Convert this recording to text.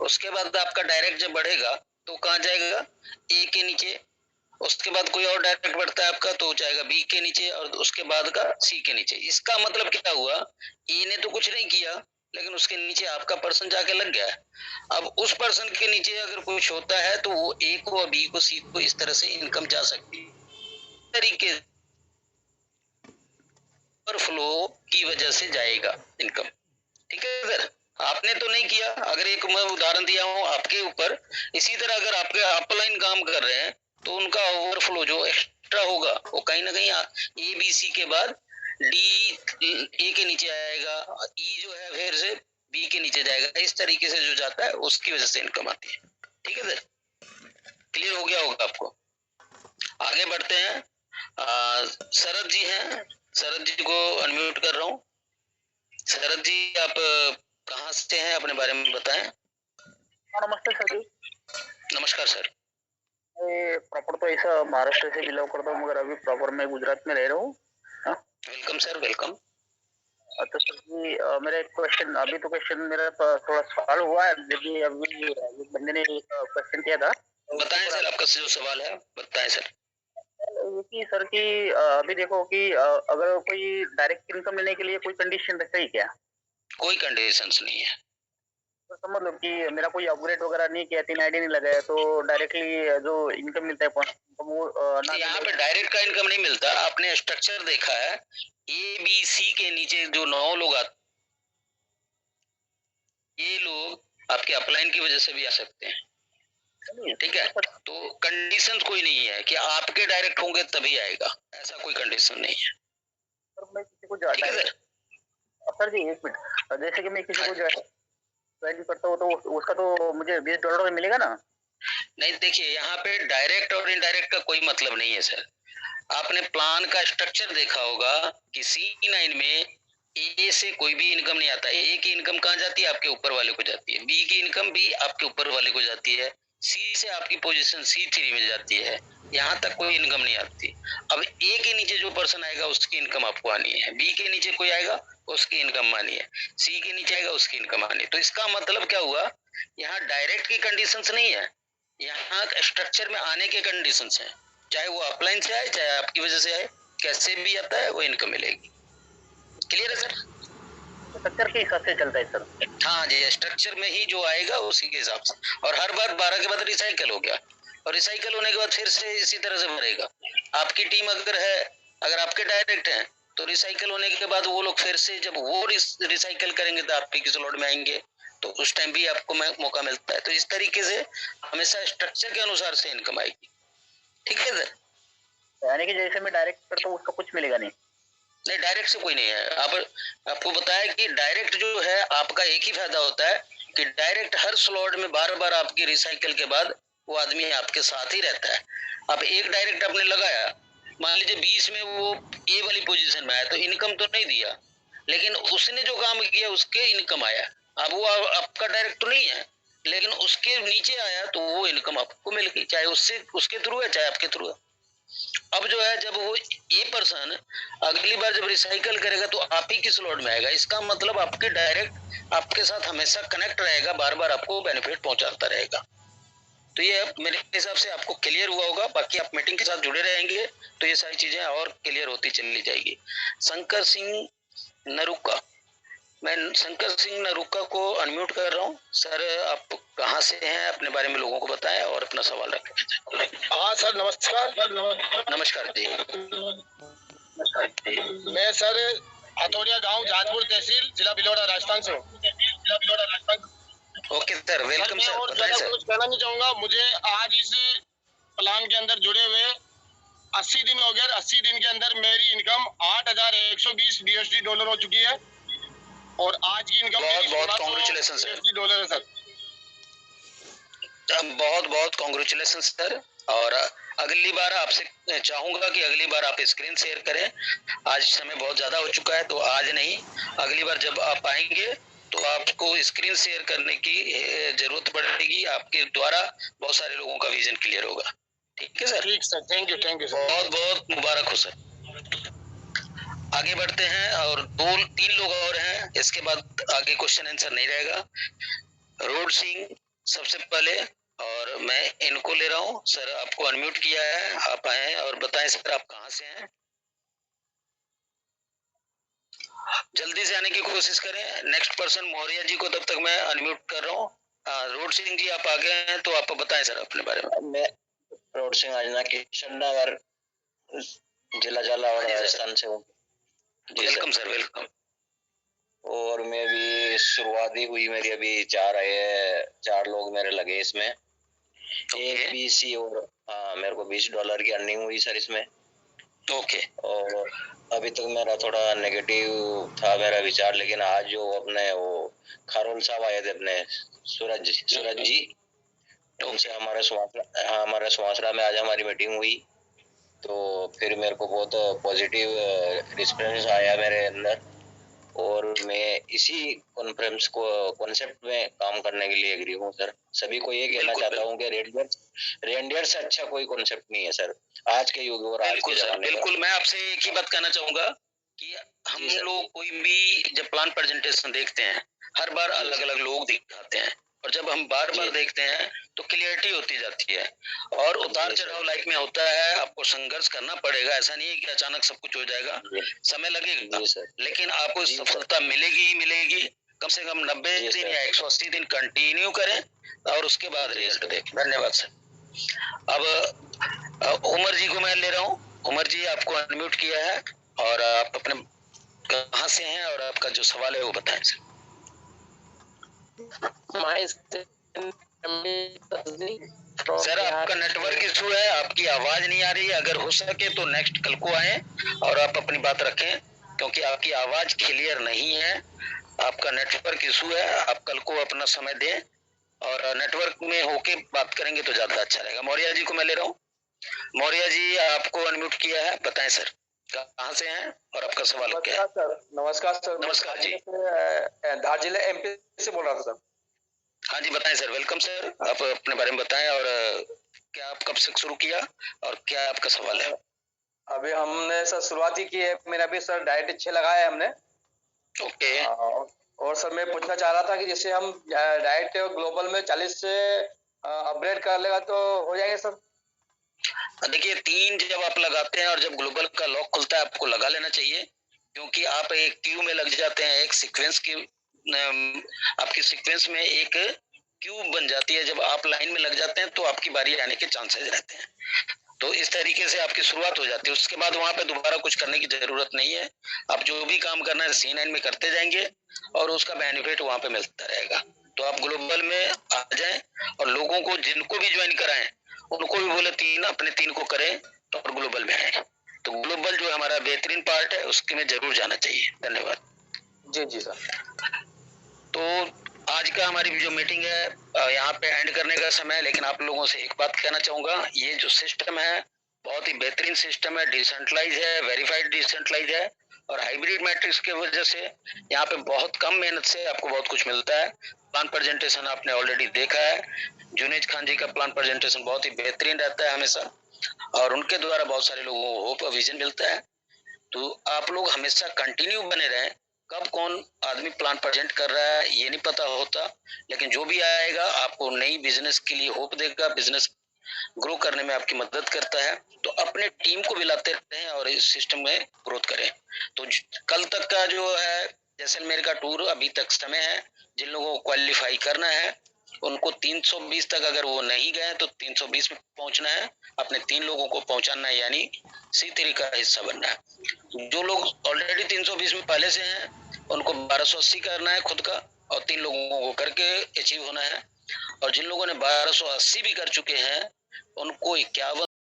उसके बाद आपका डायरेक्ट जब बढ़ेगा तो कहाँ जाएगा, ए के नीचे, उसके बाद कोई और डायरेक्ट बढ़ता है आपका तो जाएगा बी के नीचे और उसके बाद का सी के नीचे। इसका मतलब क्या हुआ, ए ने तो कुछ नहीं किया लेकिन उसके नीचे आपका पर्सन जाके लग गया है। अब उस पर्सन के नीचे अगर कुछ होता है तो वो ए को, बी को, सी को इस तरह से इनकम जा सकती है तरीके पर फ्लो की वजह से जाएगा इनकम। ठीक है सर, आपने तो नहीं किया, अगर एक मैं उदाहरण दिया हूं आपके ऊपर, इसी तरह अगर आपके अपलाइन काम कर रहे हैं तो उनका ओवरफ्लो जो एक्स्ट्रा होगा वो कहीं ना कहीं ए बी सी के बाद डी ए के नीचे आएगा, ई जो है फिर से बी के नीचे जाएगा, इस तरीके से जो जाता है उसकी वजह से इनकम आती है। ठीक है सर, क्लियर हो गया होगा आपको। आगे बढ़ते हैं, शरद जी हैं, शरद जी को अनम्यूट कर रहा हूँ। शरद जी आप कहाँ से हैं, अपने बारे में बताएं। नमस्ते सर जी। नमस्कार सर। मैं प्रॉपर तो ऐसा महाराष्ट्र से बिलोंग करता हूँ मगर अभी प्रॉपर मैं गुजरात में रह रहा हूँ। Welcome sir, welcome. तो सर जी मेरा एक क्वेश्चन, अभी तो क्वेश्चन मेरा थोड़ा सवाल हुआ है, लेकिन अभी एक बंदे ने एक क्वेश्चन किया था। बताएं सर, आपका जो सवाल है बताएं सर। ये कि सर कि अभी देखो कि अगर कोई डायरेक्ट इनकम लेने के लिए कोई कंडीशन रहता है क्या? कोई कंडीशंस नहीं है। तो समझ लो कि मेरा कोई अपग्रेड वगैरह नहीं किया, 3 आईडी नहीं लगाया तो डायरेक्टली जो इनकम मिलता है वो ना यहाँ पे डायरेक्ट का इनकम नहीं मिलता। आपने स्ट्रक्चर देखा है, ए बी सी के नीचे जो 9 लोग आते, ये लोग आपके अपलाइन की वजह से भी आ सकते हैं। ठीक है, तो कंडीशन कोई नहीं है कि आपके डायरेक्ट होंगे तभी आएगा, ऐसा कोई कंडीशन नहीं है। मैं किसी को ठीक है सर। सर जी एक मिनट, जैसे कि मैं किसी को ज्वाइन करता हूँ तो उसका तो मुझे $20 में मिलेगा ना? नहीं देखिए, यहाँ पे डायरेक्ट और इनडायरेक्ट का कोई मतलब नहीं है सर। आपने प्लान का स्ट्रक्चर देखा होगा कि C9 में ए से कोई भी इनकम नहीं आता। ए की इनकम कहाँ जाती है, आपके ऊपर वाले को जाती है। बी की इनकम भी आपके ऊपर वाले को जाती है। सी से आपकी पोजीशन C3 में जाती है, यहाँ तक कोई इनकम नहीं आती। अब ए के नीचे जो पर्सन आएगा उसकी इनकम आपको आनी है, बी के नीचे कोई आएगा उसकी इनकम आनी है, सी के नीचे आएगा उसकी इनकम आनी है। तो इसका मतलब क्या हुआ, यहाँ डायरेक्ट की कंडीशंस नहीं है, यहाँ स्ट्रक्चर में आने के कंडीशंस हैं। चाहे वो अपलाइन से आए चाहे आपकी वजह से आए, कैसे भी आता है वो इनकम मिलेगी। क्लियर है सर? स्ट्रक्चर के हिसाब से चलता है सर। हाँ जी, स्ट्रक्चर में ही जो आएगा उसी के हिसाब से। और हर बार 12 के बाद रिसाइकल हो गया और रिसाइकल होने के बाद फिर से इसी तरह से भरेगा। आपकी टीम अगर है, अगर आपके डायरेक्ट हैं तो रिसाइकल होने के बाद वो लोग फिर से जब वो रिसाइकल करेंगे तो आपके किस लोड में आएंगे, तो उस टाइम भी आपको मौका मिलता है। तो इस तरीके से हमेशा स्ट्रक्चर के अनुसार से इनकम आएगी। ठीक है सर? यानी कि जैसे मैं डायरेक्ट करता हूँ उसका कुछ मिलेगा नहीं? नहीं, डायरेक्ट से कोई नहीं है। आपको बताया कि डायरेक्ट जो है आपका एक ही फायदा होता है कि डायरेक्ट हर स्लॉट में बार बार आपकी रिसाइकल के बाद वो आदमी आपके साथ ही रहता है। अब एक डायरेक्ट आपने लगाया, मान लीजिए 20 में वो ए वाली पोजीशन में आया तो इनकम तो नहीं दिया, लेकिन उसने जो काम किया उसके इनकम आया। अब वो आपका डायरेक्ट तो नहीं है लेकिन उसके नीचे आया तो वो इनकम आपको मिल गई, चाहे उससे उसके थ्रू है चाहे आपके थ्रू है। अब जो है जब वो ए पर्सन अगली बार जब रिसाइकल करेगा तो आप ही की स्लॉट में आएगा। इसका मतलब आपके डायरेक्ट आपके साथ हमेशा कनेक्ट रहेगा, बार बार आपको बेनिफिट पहुंचाता रहेगा। तो ये मेरे हिसाब से आपको क्लियर हुआ होगा। बाकी आप मीटिंग के साथ जुड़े रहेंगे तो ये सारी चीजें और क्लियर होती चली जाएगी। शंकर सिंह नरुका, मैं शंकर सिंह नरुका को अनम्यूट कर रहा हूँ। सर आप कहाँ से हैं, अपने बारे में लोगों को बताएं और अपना सवाल रखें। हाँ सर नमस्कार। नमस्कार जी। मैं सर हथौड़िया गांव जहाजपुर तहसील जिला भिलवाड़ा राजस्थान से हूँ। Okay sir, welcome sir. और ज्यादा कुछ कहना नहीं चाहूंगा। मुझे आज इस प्लान के अंदर जुड़े हुए 80 दिन हो गए। 80 दिन के अंदर मेरी इनकम $8,120 हो चुकी है और आज की इनकम बहुत कांग्रेचुलेशन $16 है सर। बहुत बहुत कांग्रेचुलेशन सर। और अगली बार आपसे चाहूंगा कि अगली बार आप स्क्रीन शेयर करें। आज समय बहुत ज्यादा हो चुका है तो आज नहीं, अगली बार जब आप आएंगे तो आपको स्क्रीन शेयर करने की जरूरत पड़ेगी। आपके द्वारा बहुत सारे लोगों का विजन क्लियर होगा। ठीक है सर? ठीक सर, थैंक यू सर। बहुत बहुत मुबारक हो सर। आगे बढ़ते हैं और 2-3 लोग और हैं, इसके बाद आगे क्वेश्चन आंसर नहीं रहेगा। रोड सिंह सबसे पहले और मैं इनको ले रहा हूँ। सर आपको अनम्यूट किया है, आप आए और बताएं सर आप कहाँ से हैं। जल्दी से आने की कोशिश करें। नेक्स्ट पर्सन मौर्य जी को तब तक मैं अनम्यूट कर रहा हूँ। रोड सिंह जी आप आ गए हैं तो आप बताएं सर अपने बारे में। मैं रोड सिंह आजना किशन नगर जिला झालावाड़ राजस्थान से हूँ। Welcome sir, welcome. और मैं भी शुरुआती हुई मेरी, अभी 4 लोग मेरे लगे इसमें। एक बीसी और मेरे को $20 की अर्निंग हुई सर इसमें। ओके। और अभी तक मेरा थोड़ा नेगेटिव था मेरा विचार, लेकिन आज जो अपने वो खारोल साहब आए थे अपने सूरज जी, उनसे हमारे सुवासरा में आज हमारी मीटिंग हुई, तो फिर मेरे को बहुत पॉजिटिव रिस्पॉन्स आया मेरे अंदर, और मैं इसी कॉन्सेप्ट में काम करने के लिए एग्री हूँ सर। सभी को ये कहना चाहता हूँ कि रेंडियर से अच्छा कोई कॉन्सेप्ट नहीं है सर आज के युग और आज के जमाने। बिल्कुल, मैं आपसे एक ही बात कहना चाहूंगा कि हम लोग कोई भी जब प्लान प्रेजेंटेशन देखते हैं, हर बार अलग अलग लोग दिखाते हैं, और जब हम बार बार देखते हैं तो क्लियरिटी होती जाती है। और उतार चढ़ाव लाइफ में होता है, आपको संघर्ष करना पड़ेगा। ऐसा नहीं है कि अचानक सब कुछ हो जाएगा, समय लगेगा, लेकिन आपको सफलता मिलेगी ही मिलेगी। कम से कम 90 दिन या 180 दिन कंटिन्यू करें और उसके बाद रिजल्ट देखें। धन्यवाद सर। अब उमर जी को मैं ले रहा हूँ। उमर जी आपको अनम्यूट किया है और आप अपने कहाँ से हैं और आपका जो सवाल है वो बताएं सर। सर आपका नेटवर्क इशू है, आपकी आवाज नहीं आ रही है। अगर हो सके तो नेक्स्ट कल को आए और आप अपनी बात रखें, क्योंकि आपकी आवाज क्लियर नहीं है। आपका नेटवर्क इशू है, आप कल को अपना समय दें और नेटवर्क में होके बात करेंगे तो ज्यादा अच्छा रहेगा। मौर्य जी को मैं ले रहा हूँ। मौर्य जी आपको अनम्यूट किया है, बताएं सर कहाँ से हैं और आपका सवाल क्या है। नमस्कार सर। नमस्कार जी। धार जिले MP से बोल रहा था सर। हाँ जी बताएं सर। वेलकम सर, आप अपने बारे में बताएं और क्या आप कब से शुरू किया और क्या आपका सवाल है। अभी हमने सर शुरुआत ही की है, मेरा भी सर डाइट अच्छे लगाया है हमने। ओके। और सर मैं पूछना चाह रहा था कि जैसे हम डाइट ग्लोबल में 40 से अपग्रेड कर लेगा तो हो जाएगा सर। देखिए 3 जब आप लगाते हैं और जब ग्लोबल का लॉक खुलता है आपको लगा लेना चाहिए, क्योंकि आप एक क्यू में लग जाते हैं, एक सीक्वेंस की आपकी सीक्वेंस में एक क्यू बन जाती है। जब आप लाइन में लग जाते हैं तो आपकी बारी आने के चांसेस रहते हैं। तो इस तरीके से आपकी शुरुआत हो जाती है। उसके बाद वहां पे दोबारा कुछ करने की जरूरत नहीं है। आप जो भी काम करना है C9 में करते जाएंगे और उसका बेनिफिट वहां पे मिलता रहेगा। तो आप ग्लोबल में आ जाएं और लोगों को जिनको भी ज्वाइन कराएं उनको भी बोले 3 अपने 3 को करें तो और ग्लोबल में आए। तो ग्लोबल जो हमारा बेहतरीन पार्ट है उसके में जरूर जाना चाहिए। धन्यवाद। जी जी सर। तो आज का हमारी जो मीटिंग है यहाँ पे एंड करने का समय है, लेकिन आप लोगों से एक बात कहना चाहूंगा, ये जो सिस्टम है बहुत ही बेहतरीन सिस्टम है, डिसेंट्रलाइज है, वेरीफाइड डिसेंट्रलाइज है, और हाइब्रिड मैट्रिक्स की वजह से यहाँ पे बहुत कम मेहनत से आपको बहुत कुछ मिलता है। प्लान प्रेजेंटेशन आपने ऑलरेडी देखा है, जुनेद खान जी का प्लान प्रेजेंटेशन बहुत ही बेहतरीन रहता है हमेशा, और उनके द्वारा बहुत सारे लोगों को होप और विजन मिलता है। तो आप लोग हमेशा कंटिन्यू बने रहें। कब कौन आदमी प्लान प्रेजेंट कर रहा है ये नहीं पता होता, लेकिन जो भी आएगा आपको नई बिजनेस के लिए होप देगा, बिजनेस ग्रो करने में आपकी मदद करता है। तो अपने टीम को भी लाते रहें और इस सिस्टम में ग्रोथ करें। तो कल तक का जो है जैसलमेर का टूर अभी तक समय है, जिन लोगों को क्वालिफाई करना है उनको 320 तक अगर वो नहीं गए तो 320 में पहुंचना है, अपने 3 लोगों को पहुंचाना है, यानी C3 का हिस्सा बनना है। जो लोग ऑलरेडी 320 में पहले से हैं उनको 1280 करना है खुद का, और 3 लोगों को करके अचीव होना है। और जिन लोगों ने 1280 भी कर चुके हैं उनको 51